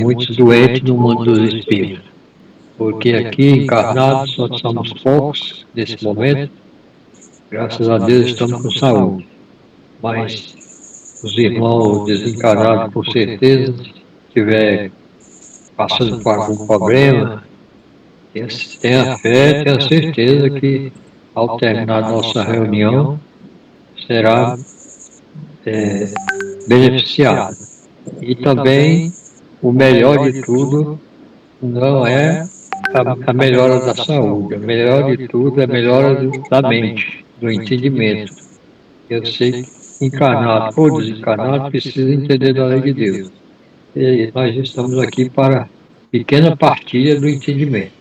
muitos doentes no mundo dos espíritos, porque aqui encarnados só somos poucos nesse momento, graças a Deus estamos com saúde, mas os irmãos desencarnados, com certeza, se estiver passando por algum problema, tenha fé, tenha certeza que ao terminar nossa reunião será beneficiado. E também o melhor de tudo não é a melhora da saúde, a melhor de tudo é a melhora da mente, do entendimento. Eu sei que encarnado ou desencarnado precisa entender da lei de Deus. E nós estamos aqui para pequena partilha do entendimento.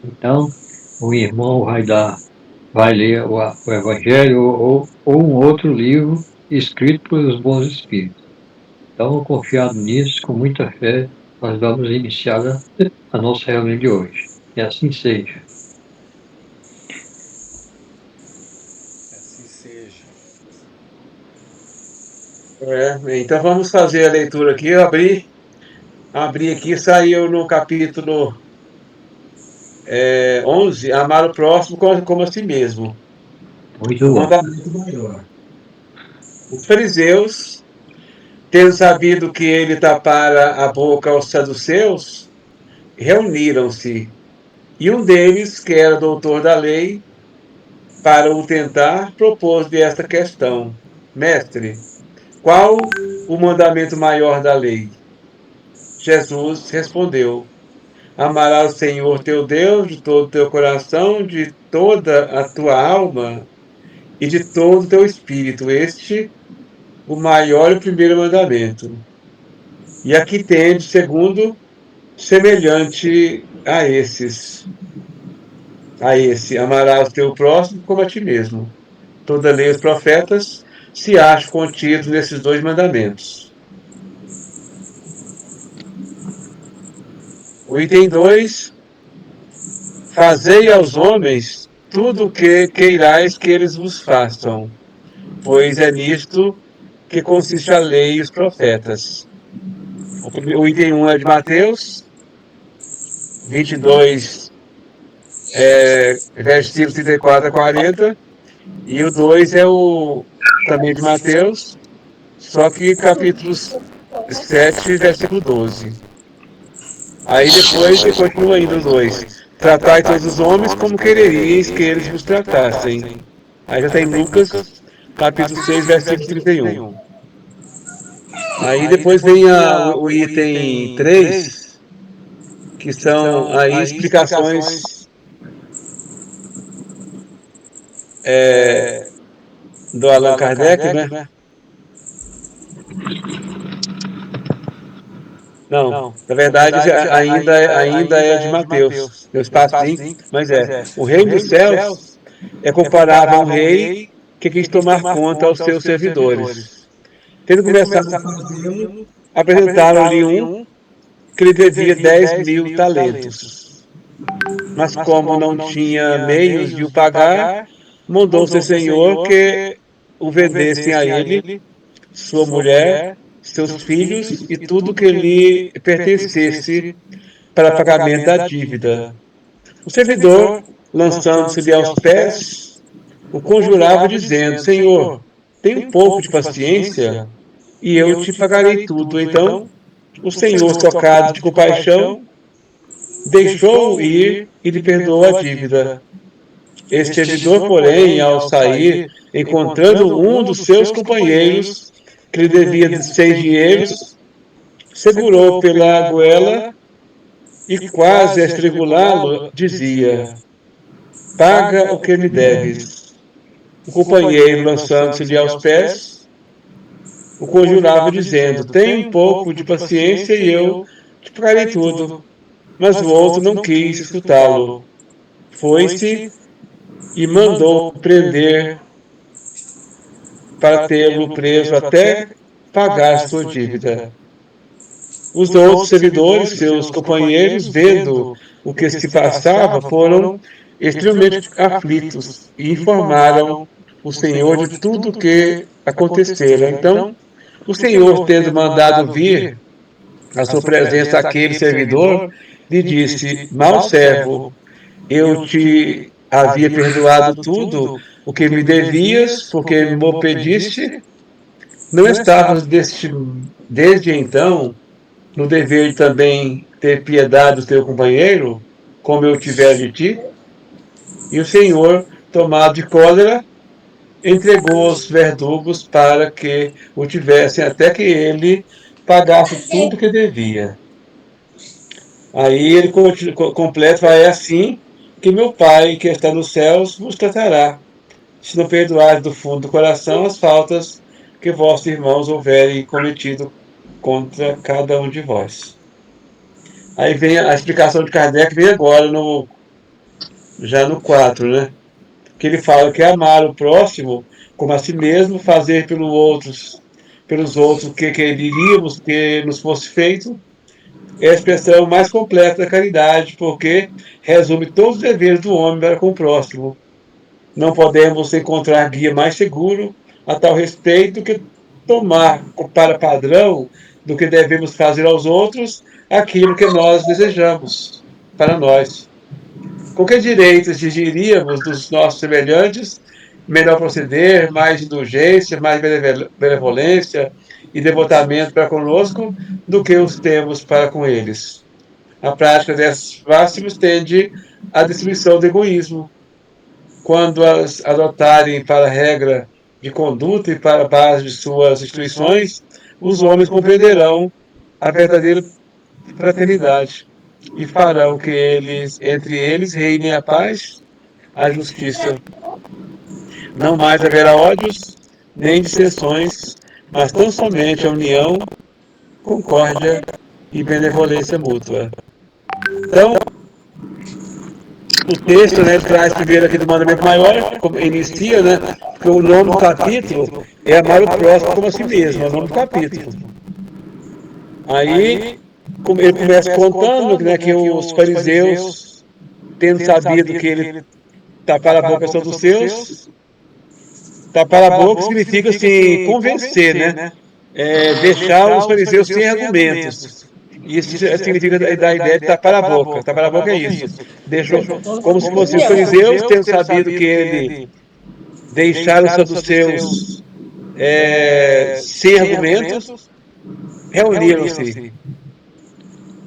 Então, o irmão vai ler o Evangelho ou um outro livro escrito pelos bons espíritos. Então, confiado nisso, com muita fé, nós vamos iniciar a nossa reunião de hoje. Que assim seja. Assim seja. Então vamos fazer a leitura aqui. Eu abri aqui, saiu no capítulo 11, amar o próximo como a si mesmo. Muito O bom. mandamento maior. Os fariseus, tendo sabido que ele tapara a boca aos saduceus, reuniram-se. E um deles, que era doutor da lei, para o tentar, propôs-lhe esta questão: Mestre, qual o mandamento maior da lei? Jesus respondeu: Amarás o Senhor teu Deus de todo o teu coração, de toda a tua alma e de todo o teu espírito. Este, o maior e o primeiro mandamento. E aqui tem, segundo, semelhante a esse, amarás o teu próximo como a ti mesmo. Toda a lei e os profetas se acham contidos nesses dois mandamentos. O item 2, fazei aos homens tudo o que queirais que eles vos façam, pois é nisto que consiste a lei e os profetas. O item 1 é de Mateus 22, versículos 34 a 40, e o 2 é também de Mateus, só que capítulos 7, versículo 12. Aí depois continua ainda o 2. Tratai todos os homens como quereríeis que eles vos tratassem. Aí já tem Lucas, capítulo 6, versículo 31. Aí depois vem o item 3, que são aí explicações do Allan Kardec, né? Não, na verdade ainda é de Mateus. Tem um espacinho, mas é. O reino dos céus é comparável a um rei que quis tomar conta aos seus servidores. Tendo começado a fazê-lo, apresentaram-lhe um que lhe devia 10.000 talentos. Mas como não tinha meios de o pagar, mandou seu senhor que o vendessem a ele, sua mulher, seus filhos e tudo que lhe pertencesse para pagamento da dívida. O servidor, lançando-se-lhe aos pés, o conjurava dizendo: Senhor, tem um pouco de paciência e eu te pagarei tudo. Então, o Senhor, tocado de compaixão, deixou-o ir e lhe perdoou a dívida. Este servidor, porém, ao sair, encontrando um dos seus companheiros, que lhe devia 100 dinheiros, segurou pela goela e, quase a estrangulá-lo, dizia: Paga o que me deves. O companheiro, lançando-se-lhe aos pés, o conjurava, dizendo: Tenha um pouco de paciência e eu te pagarei tudo. Mas o outro não quis escutá-lo. Foi-se e mandou prender para tê-lo preso até pagar sua dívida. Os outros servidores, seus companheiros, vendo o que se passava, foram extremamente aflitos e informaram o Senhor de tudo o que acontecera. Então, o Senhor, tendo mandado vir a sua presença àquele servidor, lhe disse: Mau servo, eu te havia perdoado tudo o que me devias, porque me pediste. Não estavas desde então no dever de também ter piedade do teu companheiro, como eu tivera de ti? E o Senhor, tomado de cólera, entregou os verdugos para que o tivessem até que ele pagasse tudo que devia. Aí ele completa, é assim que meu Pai, que está nos céus, vos tratará, se não perdoardes do fundo do coração as faltas que vossos irmãos houverem cometido contra cada um de vós. Aí vem a explicação de Kardec, vem agora, já no 4, né? Que ele fala que amar o próximo como a si mesmo, fazer pelos outros o que queríamos que nos fosse feito, é a expressão mais completa da caridade, porque resume todos os deveres do homem para com o próximo. Não podemos encontrar guia mais seguro a tal respeito do que tomar para padrão do que devemos fazer aos outros aquilo que nós desejamos para nós. Com que direito exigiríamos dos nossos semelhantes melhor proceder, mais indulgência, mais benevolência e devotamento para conosco do que os temos para com eles? A prática desses máximos tende à destruição do egoísmo. Quando as adotarem para regra de conduta e para a base de suas instituições, os homens compreenderão a verdadeira fraternidade e farão que entre eles reinem a paz, a justiça. Não mais haverá ódios, nem dissensões, mas tão somente a união, concórdia e benevolência mútua. Então, o texto, né, traz primeiro aqui do mandamento maior, como inicia, né, porque o nome do capítulo é amar o próximo como a si mesmo, é o nome do capítulo. Aí, ele começa contando, né, que os fariseus, tendo sabido que ele tapar a boca são dos seus, tapar a boca significa, assim, convencer, né, deixar os fariseus sem argumentos. Isso significa dar a ideia de tapar a boca. Tapar a boca é isso. Deixou, como se fossem os fariseus, tendo sabido que ele deixaram os saduceus sem argumentos, reuniram-se.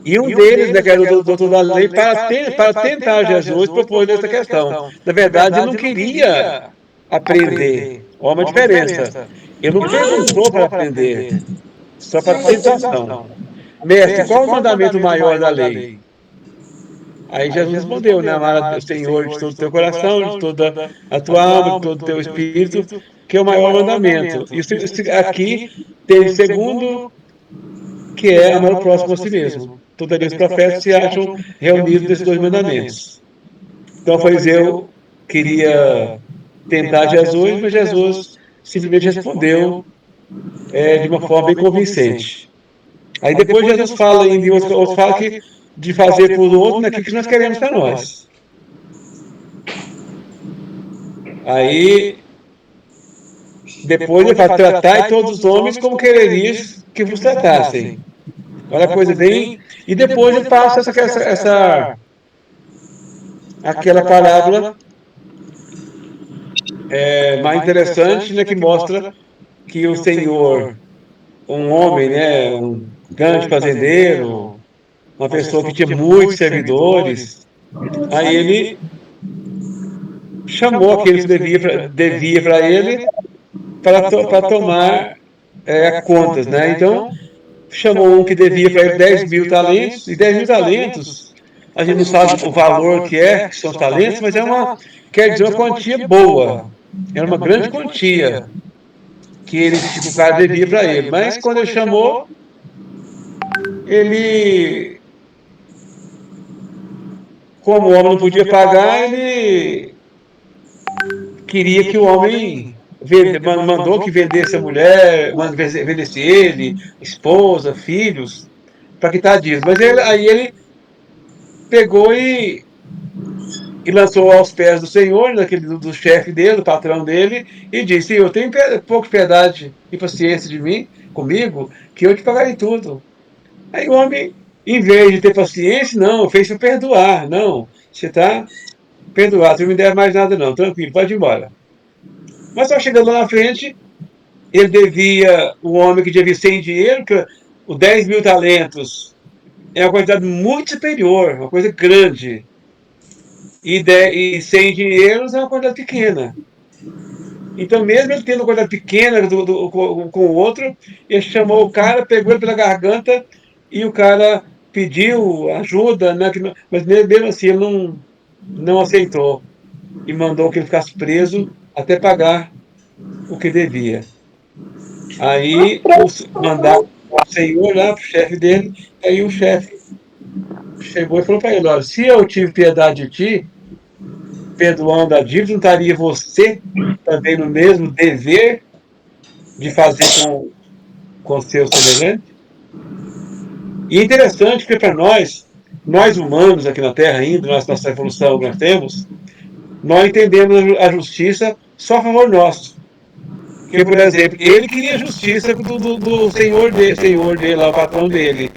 E um deles, né, que era o doutor da lei, para tentar Jesus, propôs essa questão. Na verdade, ele não queria aprender. Olha uma diferença. Ele não perguntou para aprender, só para tentação. Mestre, qual o mandamento maior da lei? Aí Jesus respondeu, né? Amar o Senhor de todo o teu coração, de toda a tua alma, de todo o teu espírito, que é o maior mandamento. Isso aqui tem o segundo, que é amar o próximo a si mesmo. Todavia os profetas se acham reunidos nesses dois mandamentos. Então o fariseu queria tentar Jesus, mas Jesus simplesmente respondeu de uma forma bem convincente. Aí depois Jesus fala ainda, e outros fala que de fazer por outro naquilo que nós queremos para nós. Aí depois ele vai tratar todos os homens como quererias que vos tratassem. Olha a coisa bem. E depois ele passa aquela parábola mais interessante, né, que mostra que o Senhor, um homem, né, um grande fazendeiro, uma pessoa que tinha muitos servidores, aí ele chamou aqueles que devia para ele para tomar contas, né? Então, chamou um que devia para ele 10 mil talentos, e 10 mil talentos, a gente não sabe o valor que são os talentos, mas quer dizer uma quantia boa. Era uma grande quantia que o cara devia para ele. Mas quando ele chamou, ele, como o homem não podia pagar, ele queria que o homem mandou que vendesse a mulher, vendesse ele, esposa, filhos, para quitar dívidas. Mas aí ele pegou e lançou aos pés do Senhor, do chefe dele, do patrão dele, e disse: eu tenho pouca piedade e paciência de mim, comigo, que eu te pagarei tudo. Aí o homem, em vez de ter paciência, não, fez para perdoar. Não, você está perdoado, você não me deve mais nada não, tranquilo, pode ir embora. Mas só chegando lá na frente, ele devia, o homem que devia sem dinheiro, que o 10 mil talentos é uma quantidade muito superior, uma coisa grande. E 100 dinheiros é uma quantidade pequena. Então, mesmo ele tendo uma quantidade pequena com o outro, ele chamou o cara, pegou ele pela garganta e o cara pediu ajuda, né? Mas mesmo assim ele não aceitou e mandou que ele ficasse preso até pagar o que devia. Aí mandaram o senhor lá, para o chefe dele, aí o chefe chegou e falou para ele: olha, se eu tive piedade de ti, perdoando a dívida, não estaria você também no mesmo dever de fazer com o seu semelhante? E é interessante porque para nós humanos aqui na Terra ainda, nossa evolução que nós temos, nós entendemos a justiça só a favor nosso. Porque, por exemplo, ele queria justiça do senhor dele, lá, o patrão dele.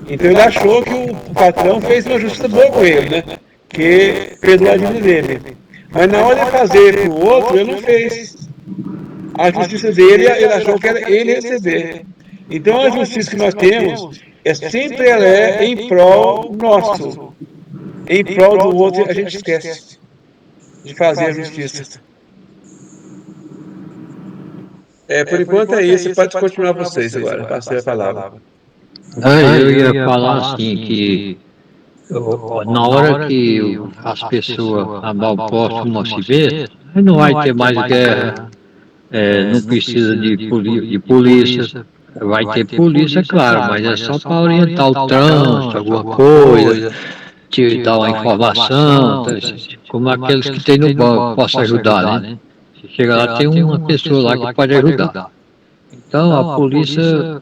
Então ele achou que o patrão fez uma justiça boa com ele, né? Que perdoou a dívida dele. Mas na hora de fazer para o outro, ele não fez a justiça dele, ele achou que era ele receber. Então a justiça que nós temos é sempre ela é em prol nosso. Em prol do outro, a gente esquece de fazer a justiça. Por enquanto é isso. Pode continuar vocês agora. Passei a palavra. Eu ia falar assim que na hora que as pessoas amar o próximo a si mesmo, aí não vai ter mais guerra, não precisa de polícia. Vai ter polícia, claro, mas é só para orientar o trânsito, alguma coisa, te dar uma informação, tá, como aqueles que tem no banco, posso ajudar, né? Você chega lá, tem uma pessoa lá que pode ajudar. Então, a polícia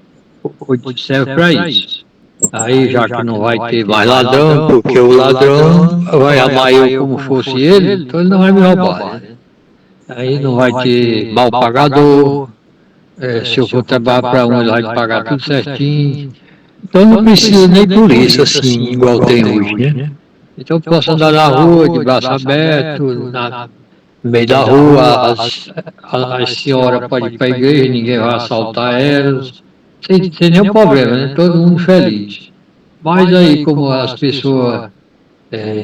serve para isso. Aí, já que não vai ter mais ladrão, porque o ladrão vai amar eu como fosse ele, então ele não vai me roubar, né? Aí não vai ter mal pagador, se eu for trabalhar para um, ele vai pagar tudo certinho. Então não precisa nem polícia assim, igual tem hoje, né? Então eu posso andar na rua de braço aberto, no meio da rua, as senhoras podem ir para a igreja, ninguém vai assaltar elas, sem nenhum problema, né? Todo mundo feliz. Mas aí, como as pessoas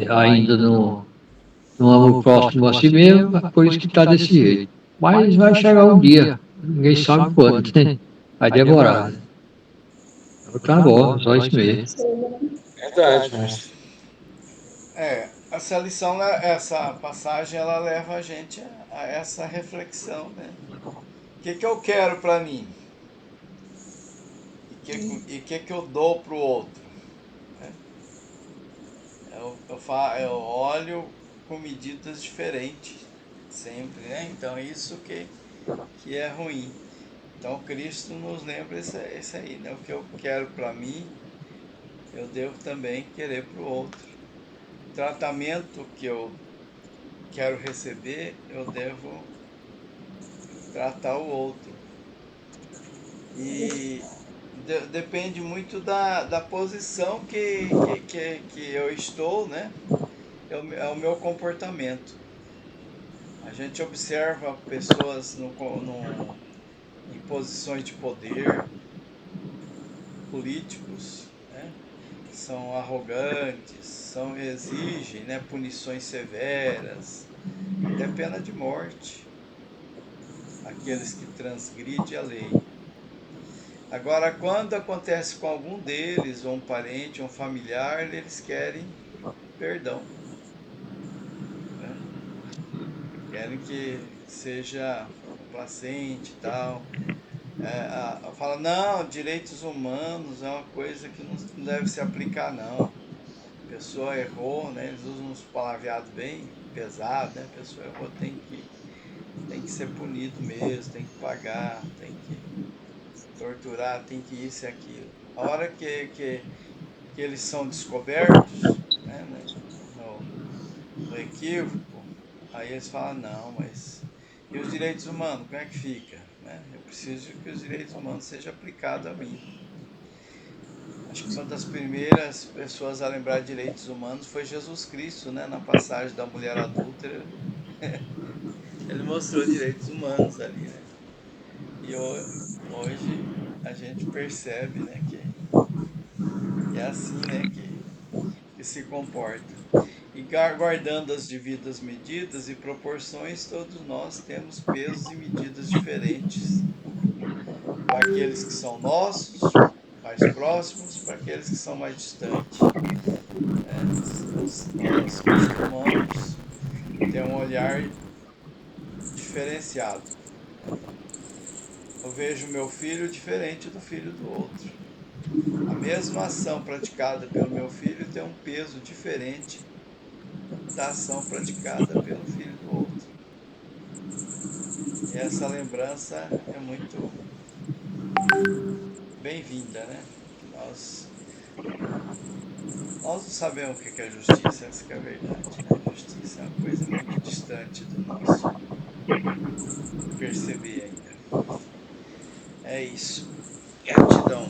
ainda não amam o próximo a si mesmo, é por isso que está desse jeito. Mas vai chegar um dia, ninguém sabe quando, né? Vai demorar, né? Então tá bom, só isso mesmo. Verdade, mas Essa lição, essa passagem, ela leva a gente a essa reflexão, né? O que eu quero para mim? E que eu dou pro outro? Né? Eu olho com medidas diferentes, sempre, né? Então isso que é ruim. Então Cristo nos lembra isso aí, né? O que eu quero para mim, eu devo também querer para o outro. O tratamento que eu quero receber, eu devo tratar o outro. E depende muito da posição que eu estou, né? É o meu comportamento. A gente observa pessoas em posições de poder, políticos, né? São arrogantes, exigem, né, punições severas, até pena de morte, aqueles que transgridem a lei. Agora, quando acontece com algum deles, ou um parente, ou um familiar, eles querem perdão, né? Querem que seja complacente e tal. Fala, não, direitos humanos é uma coisa que não deve se aplicar, não. A pessoa errou, né? Eles usam uns palavreados bem pesados, né? A pessoa errou, tem que ser punido mesmo, tem que pagar, tem que torturar, tem que isso e aquilo. A hora que eles são descobertos, né, no equívoco, aí eles falam, não, mas e os direitos humanos, como é que fica? Né? Eu preciso que os direitos humanos sejam aplicados a mim. Acho que uma das primeiras pessoas a lembrar direitos humanos foi Jesus Cristo, né? Na passagem da mulher adúltera, ele mostrou direitos humanos ali, né? E hoje a gente percebe, né, que é assim, né, que se comporta. E guardando as devidas medidas e proporções, todos nós temos pesos e medidas diferentes para aqueles que são nossos, mais próximos, para aqueles que são mais distantes. Né? Nós costumamos ter um olhar diferenciado. Eu vejo meu filho diferente do filho do outro. A mesma ação praticada pelo meu filho tem um peso diferente da ação praticada pelo filho do outro. E essa lembrança é muito bem-vinda, né? Nós não sabemos o que é justiça, essa que é a verdade, né? Justiça é uma coisa muito distante do nosso perceber ainda. É isso. Gratidão.